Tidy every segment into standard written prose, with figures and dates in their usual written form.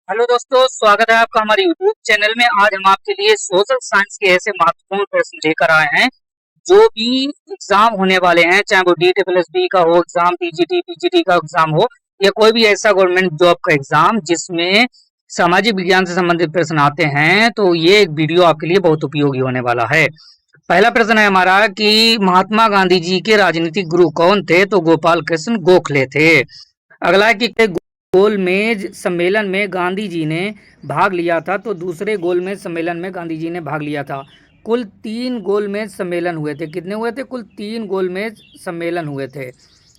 Hello दोस्तों, स्वागत है आपका हमारे यूट्यूब चैनल में। आज हम आपके लिए सोशल साइंस के ऐसे महत्वपूर्ण प्रश्न लेकर आए हैं जो भी एग्जाम होने वाले हैं, चाहे वो DTSSB का हो एग्जाम, TGT PGT का एग्जाम हो, या कोई भी ऐसा गवर्नमेंट जॉब का एग्जाम जिसमें सामाजिक विज्ञान से संबंधित प्रश्न आते हैं, तो ये एक वीडियो आपके लिए बहुत उपयोगी होने वाला है। पहला प्रश्न है हमारा कि महात्मा गांधी जी के राजनीतिक गुरु कौन थे? तो गोपाल कृष्ण गोखले थे। अगला है कि गोलमेज सम्मेलन में गांधी जी ने भाग लिया था? तो दूसरे गोलमेज सम्मेलन में गांधी जी ने भाग लिया था। कुल 3 गोलमेज सम्मेलन हुए थे। कितने हुए थे? कुल 3 गोलमेज सम्मेलन हुए थे।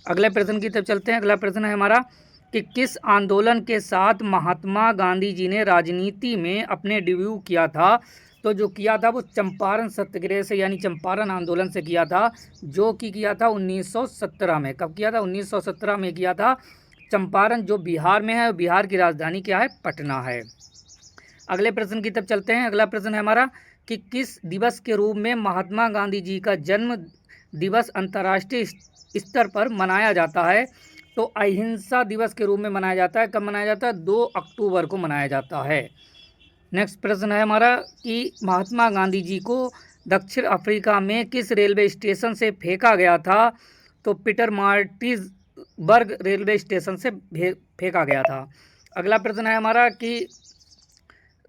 अगले प्रश्न की तरफ चलते हैं। अगला प्रश्न है हमारा कि किस आंदोलन के साथ महात्मा गांधी जी ने राजनीति में अपने डेब्यू किया था? तो जो किया था वो चंपारण सत्याग्रह से, यानी चंपारण आंदोलन से किया था, जो कि किया था 1917 में। कब किया था? 1917 में किया था। चंपारण जो बिहार में है, बिहार की राजधानी क्या है? पटना है। अगले प्रश्न की तरफ चलते हैं। अगला प्रश्न है हमारा कि किस दिवस के रूप में महात्मा गांधी जी का जन्म दिवस अंतर्राष्ट्रीय स्तर पर मनाया जाता है? तो अहिंसा दिवस के रूप में मनाया जाता है। कब मनाया जाता है? 2 अक्टूबर को मनाया जाता है। नेक्स्ट प्रश्न है हमारा कि महात्मा गांधी जी को दक्षिण अफ्रीका में किस रेलवे स्टेशन से फेंका गया था? तो पीटर मार्टिसबर्ग रेलवे स्टेशन से फेंका गया था। अगला प्रश्न है हमारा कि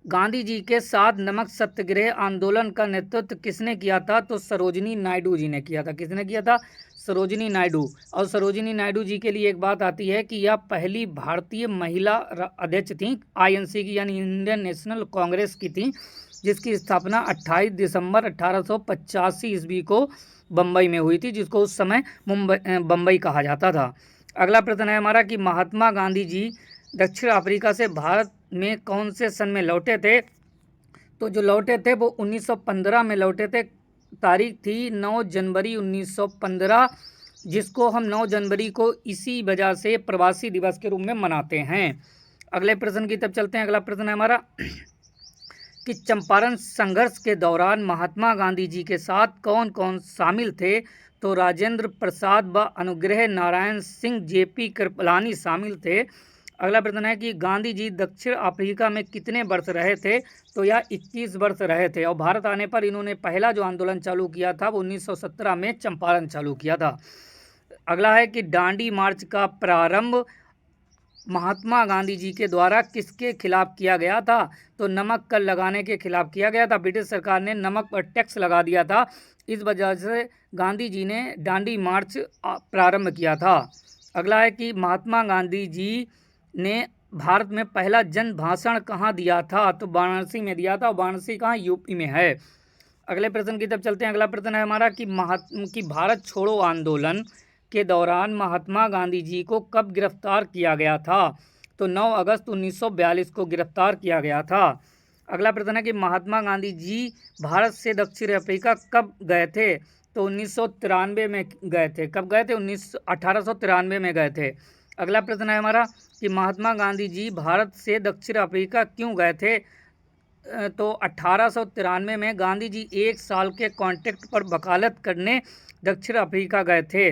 गांधी जी के साथ नमक सत्याग्रह आंदोलन का नेतृत्व किसने किया था? तो सरोजिनी नायडू जी ने किया था। किसने किया था? सरोजिनी नायडू। और सरोजिनी नायडू जी के लिए एक बात आती है कि यह पहली भारतीय महिला अध्यक्ष थी INC की, यानी इंडियन नेशनल कांग्रेस की थी, जिसकी स्थापना 28 दिसंबर 1885 ईस्वी को बम्बई में हुई थी, जिसको उस समय बम्बई कहा जाता था। अगला प्रश्न है हमारा कि महात्मा गांधी जी दक्षिण अफ्रीका से भारत में कौन से सन में लौटे थे? तो जो लौटे थे वो 1915 में लौटे थे। तारीख थी 9 जनवरी 1915, जिसको हम 9 जनवरी को इसी वजह से प्रवासी दिवस के रूप में मनाते हैं। अगले प्रश्न की तरफ चलते हैं। अगला प्रश्न है हमारा कि चंपारण संघर्ष के दौरान महात्मा गांधी जी के साथ कौन कौन शामिल थे? तो राजेंद्र प्रसाद व अनुग्रह नारायण सिंह JP कृपलानी शामिल थे। अगला प्रश्न है कि गांधी जी दक्षिण अफ्रीका में कितने वर्ष रहे थे? तो यह 21 वर्ष रहे थे। और भारत आने पर इन्होंने पहला जो आंदोलन चालू किया था वो 1917 में चंपारण चालू किया था। अगला है कि दांडी मार्च का प्रारंभ महात्मा गांधी जी के द्वारा किसके खिलाफ किया गया था? तो नमक कर लगाने के खिलाफ किया गया था। ब्रिटिश सरकार ने नमक पर टैक्स लगा दिया था, इस वजह से गांधी जी ने दांडी मार्च प्रारंभ किया था। अगला है कि महात्मा गांधी जी ने भारत में पहला जन भाषण कहाँ दिया था? तो वाराणसी में दिया था। और वाराणसी कहाँ? UP में है। अगले प्रश्न की तरफ चलते हैं। अगला प्रश्न है हमारा कि भारत छोड़ो आंदोलन के दौरान महात्मा गांधी जी को कब गिरफ्तार किया गया था? तो 9 अगस्त 1942 को गिरफ्तार किया गया था। अगला प्रश्न है कि महात्मा गांधी जी भारत से दक्षिण अफ्रीका कब गए थे? तो 1993 में गए थे। कब गए थे? 1893 में गए थे। अगला प्रश्न है हमारा कि महात्मा गांधी जी भारत से दक्षिण अफ्रीका क्यों गए थे? तो 1893 में गांधी जी 1 साल के कॉन्ट्रैक्ट पर वकालत करने दक्षिण अफ्रीका गए थे।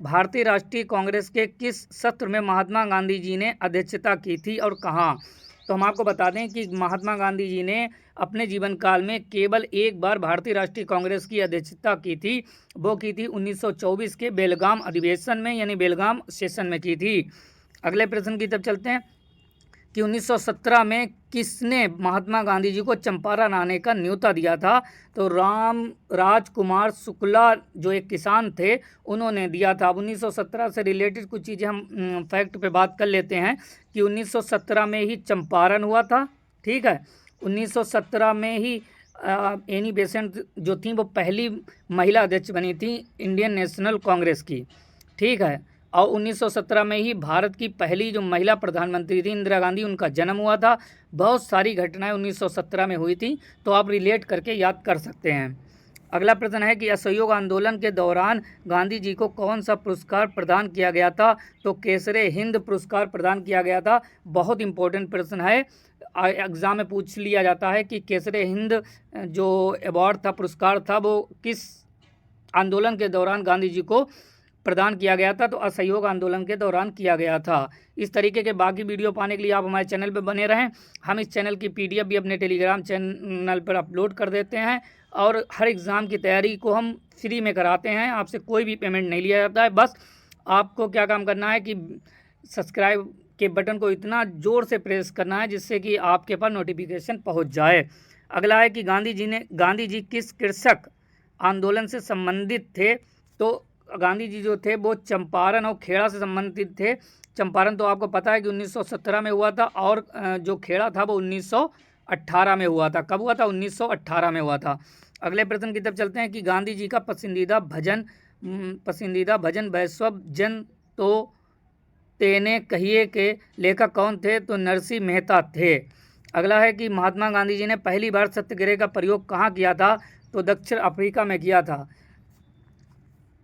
भारतीय राष्ट्रीय कांग्रेस के किस सत्र में महात्मा गांधी जी ने अध्यक्षता की थी और कहाँ? तो हम आपको बता दें कि महात्मा गांधी जी ने अपने जीवन काल में केवल एक बार भारतीय राष्ट्रीय कांग्रेस की अध्यक्षता की थी। वो की थी 1924 के बेलगाम अधिवेशन में, यानी बेलगाम सेशन में की थी। अगले प्रश्न की तरफ चलते हैं कि 1917 में किसने महात्मा गांधी जी को चंपारण आने का न्योता दिया था? तो राम राजकुमार शुक्ला जो एक किसान थे, उन्होंने दिया था। अब 1917 से रिलेटेड कुछ चीज़ें हम फैक्ट पे बात कर लेते हैं कि 1917 में ही चंपारण हुआ था। ठीक है, 1917 में ही एनी बेसेंट जो थी वो पहली महिला अध्यक्ष बनी थी इंडियन नेशनल कांग्रेस की। ठीक है, और 1917 में ही भारत की पहली जो महिला प्रधानमंत्री थी इंदिरा गांधी, उनका जन्म हुआ था। बहुत सारी घटनाएं 1917 में हुई थी, तो आप रिलेट करके याद कर सकते हैं। अगला प्रश्न है कि असहयोग आंदोलन के दौरान गांधी जी को कौन सा पुरस्कार प्रदान किया गया था? तो केसरे हिंद पुरस्कार प्रदान किया गया था। बहुत इंपॉर्टेंट प्रश्न है, एग्जाम में पूछ लिया जाता है कि केसरे हिंद जो अवार्ड था, पुरस्कार था, वो किस आंदोलन के दौरान गांधी जी को प्रदान किया गया था, तो असहयोग आंदोलन के दौरान किया गया था। इस तरीके के बाकी वीडियो पाने के लिए आप हमारे चैनल पर बने रहें। हम इस चैनल की PDF भी अपने टेलीग्राम चैनल पर अपलोड कर देते हैं और हर एग्ज़ाम की तैयारी को हम फ्री में कराते हैं। आपसे कोई भी पेमेंट नहीं लिया जाता है। बस आपको क्या काम करना है कि सब्सक्राइब के बटन को इतना ज़ोर से प्रेस करना है जिससे कि आपके पास नोटिफिकेशन पहुंच जाए। अगला है कि गांधी जी किस कृषक आंदोलन से संबंधित थे? तो गांधी जी जो थे वो चंपारण और खेड़ा से संबंधित थे। चंपारण तो आपको पता है कि 1917 में हुआ था और जो खेड़ा था वो 1918 में हुआ था। कब हुआ था? 1918 में हुआ था। अगले प्रश्न की तरफ चलते हैं कि गांधी जी का पसंदीदा भजन वैष्णव जन तो तेने कहिए के लेखक कौन थे? तो नरसिंह मेहता थे। अगला है कि महात्मा गांधी जी ने पहली बार सत्याग्रह का प्रयोग कहाँ किया था? तो दक्षिण अफ्रीका में किया था।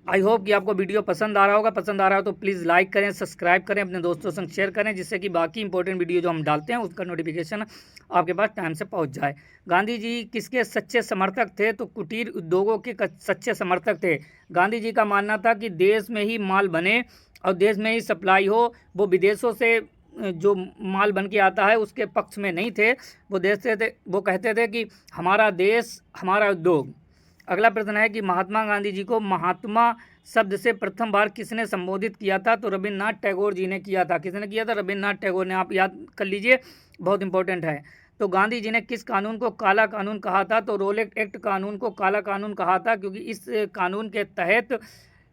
आई होप कि आपको वीडियो पसंद आ रहा होगा। पसंद आ रहा हो तो प्लीज़ लाइक करें, सब्सक्राइब करें, अपने दोस्तों संग शेयर करें, जिससे कि बाकी इंपॉर्टेंट वीडियो जो हम डालते हैं उसका नोटिफिकेशन आपके पास टाइम से पहुंच जाए। गांधी जी किसके सच्चे समर्थक थे? तो कुटीर उद्योगों के सच्चे समर्थक थे। गांधी जी का मानना था कि देश में ही माल बने और देश में ही सप्लाई हो। वो विदेशों से जो माल बन के आता है उसके पक्ष में नहीं थे। वो कहते थे कि हमारा देश हमारा उद्योग। अगला प्रश्न है कि महात्मा गांधी जी को महात्मा शब्द से प्रथम बार किसने संबोधित किया था? तो रविन्द्रनाथ टैगोर जी ने किया था। किसने किया था? रविन्द्रनाथ टैगोर ने। आप याद कर लीजिए, बहुत इंपॉर्टेंट है। तो गांधी जी ने किस कानून को काला कानून कहा था? तो रोलेट एक्ट कानून को काला कानून कहा था, क्योंकि इस कानून के तहत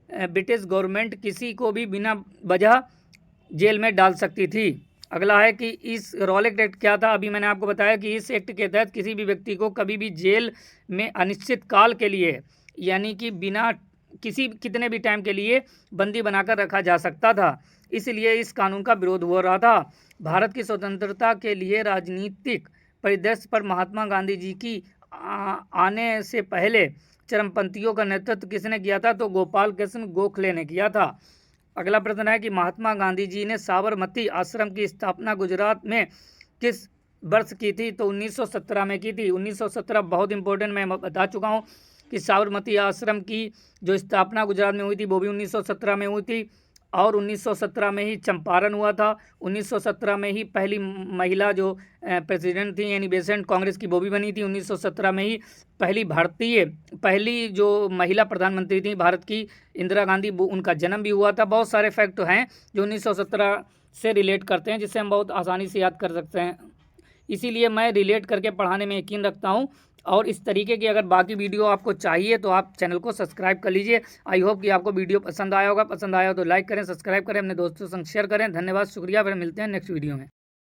ब्रिटिश गवर्नमेंट किसी को भी बिना वजह जेल में डाल सकती थी। अगला है कि इस रॉलेट एक्ट क्या था? अभी मैंने आपको बताया कि इस एक्ट के तहत किसी भी व्यक्ति को कभी भी जेल में अनिश्चित काल के लिए, यानी कि बिना कितने भी टाइम के लिए बंदी बनाकर रखा जा सकता था। इसलिए इस कानून का विरोध हो रहा था। भारत की स्वतंत्रता के लिए राजनीतिक परिदृश्य पर महात्मा गांधी जी की आने से पहले चरमपंथियों का नेतृत्व किसने किया था? तो गोपाल कृष्ण गोखले ने किया था। अगला प्रश्न है कि महात्मा गांधी जी ने साबरमती आश्रम की स्थापना गुजरात में किस वर्ष की थी? तो 1917 में की थी। 1917 बहुत इंपॉर्टेंट, मैं बता चुका हूँ कि साबरमती आश्रम की जो स्थापना गुजरात में हुई थी वो भी 1917 में हुई थी। और 1917 में ही चंपारण हुआ था। 1917 में ही पहली महिला जो प्रेसिडेंट थी यानी बेसेंट कांग्रेस की, वो भी बनी थी। 1917 में ही पहली जो महिला प्रधानमंत्री थी भारत की, इंदिरा गांधी, वो उनका जन्म भी हुआ था। बहुत सारे फैक्ट हैं जो 1917 से रिलेट करते हैं, जिससे हम बहुत आसानी से याद कर सकते हैं। इसीलिए मैं रिलेट करके पढ़ाने में यकीन रखता हूँ। और इस तरीके की अगर बाकी वीडियो आपको चाहिए तो आप चैनल को सब्सक्राइब कर लीजिए। आई होप कि आपको वीडियो पसंद आया होगा। पसंद आया हो तो लाइक करें, सब्सक्राइब करें, अपने दोस्तों संग शेयर करें। धन्यवाद, शुक्रिया। फिर मिलते हैं नेक्स्ट वीडियो में।